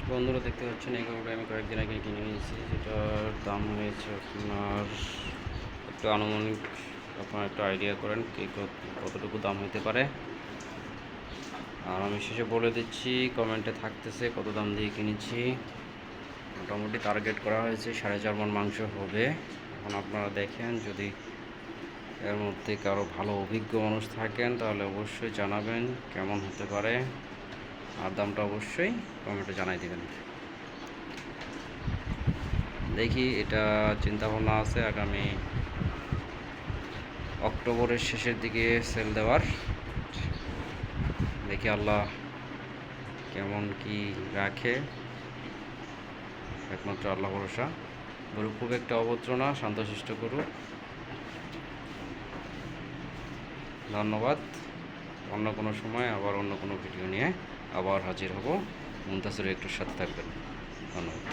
বন্ধুরা দেখতে পাচ্ছেন এই গরুটা আমি কয়েকদিন আগে কিনে নিয়েছি, যেটার দাম হয়েছে আপনার একটু আনুমানিক, আপনার একটু আইডিয়া করেন কি কতটুকু দাম হতে পারে। আর আমি শেষে বলে দিচ্ছি, কমেন্টে থাকতেছে কত দাম দিয়ে কিনেছি। মোটামুটি টার্গেট করা হয়েছে 4.5 মণ মাংস হবে। এখন আপনারা দেখেন, যদি এর মধ্যে কারো ভালো অভিজ্ঞ মানুষ থাকেন তাহলে অবশ্যই জানাবেন কেমন হতে পারে, আর দামটা অবশ্যই কমেন্টে জানাই দেবেন। দেখি, এটা চিন্তাভাবনা আছে আগামী অক্টোবরের শেষের দিকে সেল দেওয়ার। দেখি আল্লাহ কেমন কি রাখে, একমাত্র আল্লাহ ভরসা। গরু খুব একটা অভদ্র না, শান্তশিষ্ট গরু। ধন্যবাদ। অন্য কোনো সময় আবার অন্য কোনো ভিডিও নিয়ে আবার হাজির হব। মুনতাসির একটু সাথে থাকবেন। ধন্যবাদ।